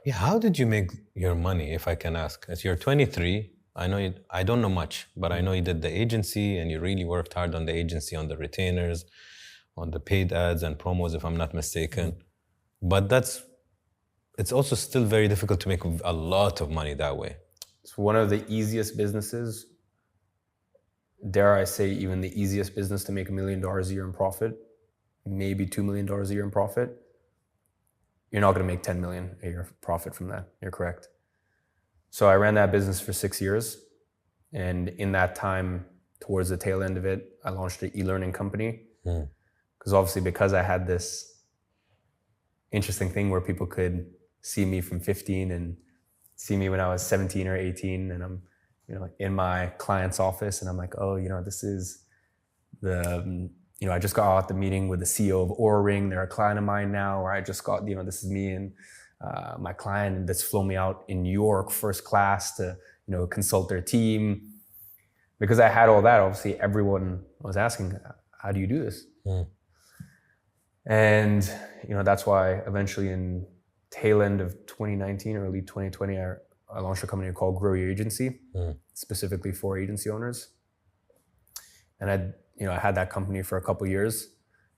Yeah, how did you make your money, if I can ask? As you're 23, I know I don't know much, but I know you did the agency and you really worked hard on the agency, on the retainers, on the paid ads and promos, if I'm not mistaken. But it's also still very difficult to make a lot of money that way. It's one of the easiest businesses, dare I say, even the easiest business to make $1 million a year in profit, maybe $2 million a year in profit. You're not going to make 10 million a year profit from that. You're correct. So I ran that business for 6 years. And in that time, towards the tail end of it, I launched an e-learning company. Because obviously, because I had this interesting thing where people could see me from 15 and see me when I was 17 or 18, and I'm, in my client's office, and I'm like, oh, this is the, I just got out the meeting with the CEO of Oura Ring. They're a client of mine now, or I just got, this is me and my client that's flown me out in New York first class to, consult their team. Because I had all that, obviously everyone was asking, how do you do this? And, that's why eventually in tail end of 2019, early 2020, I launched a company called Grow Your Agency, specifically for agency owners. And I had that company for a couple of years,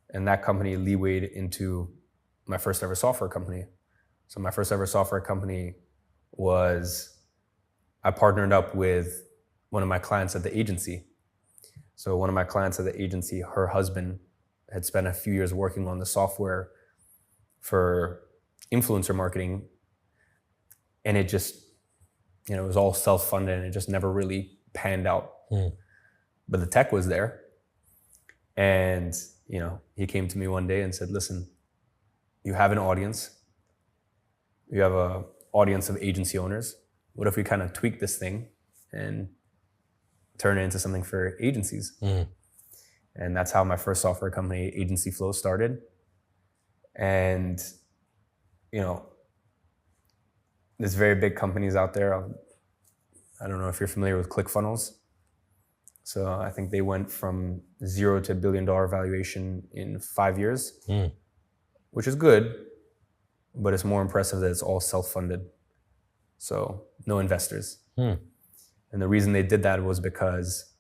and that company leewayed into my first ever software company. So my first ever software company was, I partnered up with one of my clients at the agency. So one of my clients at the agency, her husband had spent a few years working on the software for influencer marketing. And it just, it was all self-funded and it just never really panned out. But the tech was there. And, he came to me one day and said, listen, you have an audience. You have an audience of agency owners. What if we kind of tweak this thing and turn it into something for agencies? And that's how my first software company, Agency Flow, started. And, there's very big companies out there. I don't know if you're familiar with ClickFunnels. So I think they went from 0 to $1 billion valuation in 5 years, which is good, but it's more impressive that it's all self-funded. So no investors. And the reason they did that was because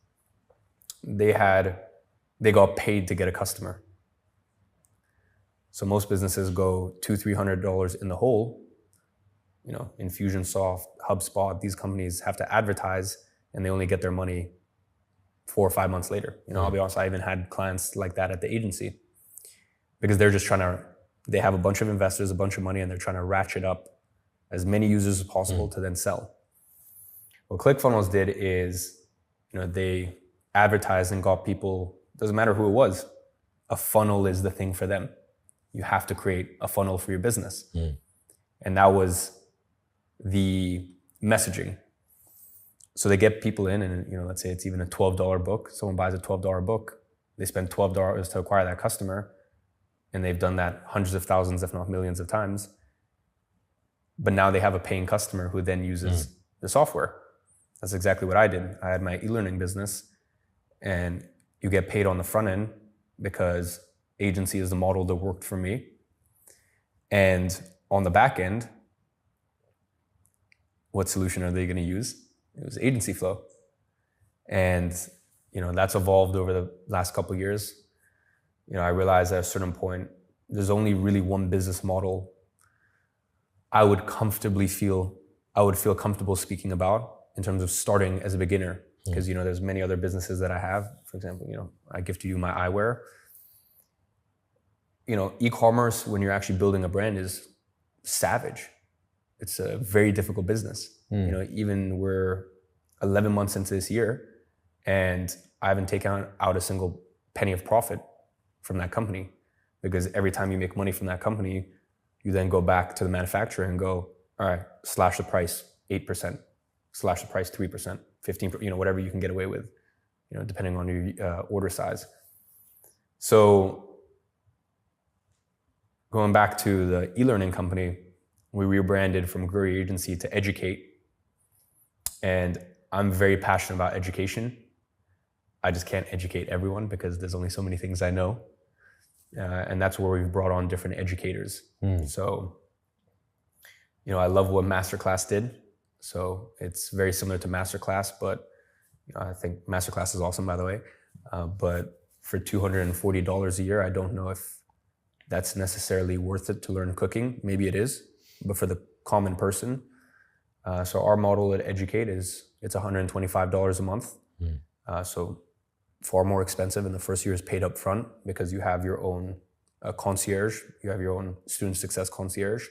they got paid to get a customer. So most businesses go $200-$300 in the hole. Infusionsoft, HubSpot, these companies have to advertise and they only get their money 4 or 5 months later. I'll be honest, I even had clients like that at the agency because they're just they have a bunch of investors, a bunch of money, and they're trying to ratchet up as many users as possible to then sell. What ClickFunnels did is, they advertised and got people, doesn't matter who it was, a funnel is the thing for them. You have to create a funnel for your business. And that was the messaging. So they get people in and, let's say it's even a $12 book. Someone buys a $12 book. They spend $12 to acquire that customer. And they've done that hundreds of thousands, if not millions of times. But now they have a paying customer who then uses the software. That's exactly what I did. I had my e-learning business, and you get paid on the front end because agency is the model that worked for me. And on the back end, what solution are they going to use? It was Agency Flow. And, that's evolved over the last couple of years. I realized at a certain point, there's only really one business model I would feel comfortable speaking about in terms of starting as a beginner. Because, there's many other businesses that I have. For example, I gifted you my eyewear. E-commerce, when you're actually building a brand, is savage. It's a very difficult business. Even we're 11 months into this year and I haven't taken out a single penny of profit from that company, because every time you make money from that company, you then go back to the manufacturer and go, all right, slash the price 8%, slash the price 3%, 15%, whatever you can get away with, depending on your order size. So going back to the e-learning company, we rebranded from Grow Your Agency to Educate. And I'm very passionate about education. I just can't educate everyone because there's only so many things I know. And that's where we've brought on different educators. So I love what Masterclass did. So it's very similar to Masterclass, but I think Masterclass is awesome, by the way. But for $240 a year, I don't know if that's necessarily worth it to learn cooking. Maybe it is, but for the common person. So our model at Educate it's $125 a month. So far more expensive, and the first year is paid up front because you have your own concierge. You have your own student success concierge.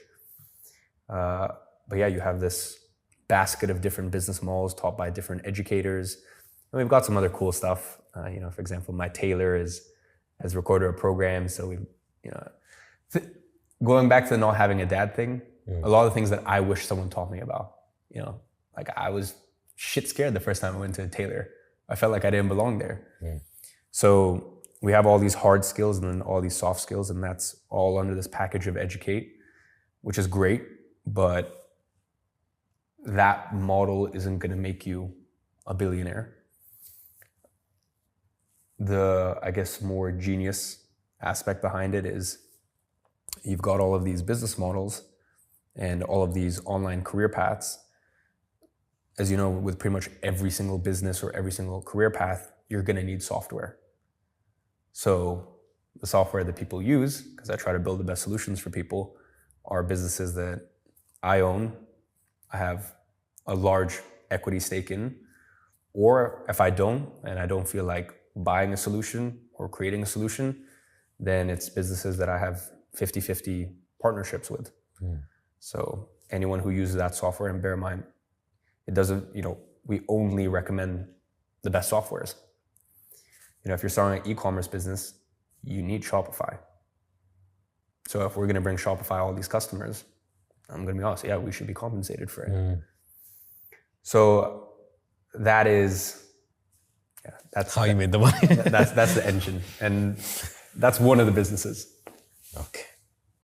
But yeah, you have this basket of different business models taught by different educators. And we've got some other cool stuff. For example, my tailor has recorded a program. So going back to not having a dad thing, a lot of things that I wish someone taught me about. Like I was shit scared the first time I went to a tailor. I felt like I didn't belong there. So we have all these hard skills and then all these soft skills, and that's all under this package of Educate, which is great, but that model isn't going to make you a billionaire. The, I guess, more genius aspect behind it is you've got all of these business models and all of these online career paths. As you know, with pretty much every single business or every single career path, you're going to need software. So the software that people use, because I try to build the best solutions for people, are businesses that I own, I have a large equity stake in, or if I don't, and I don't feel like buying a solution or creating a solution, then it's businesses that I have 50-50 partnerships with. So anyone who uses that software, and bear in mind, it doesn't, we only recommend the best softwares. If you're starting an e-commerce business, you need Shopify. So if we're going to bring Shopify all these customers, I'm going to be honest, yeah, we should be compensated for it. So that is, that's how you made the money. that's the engine, and that's one of the businesses. Okay.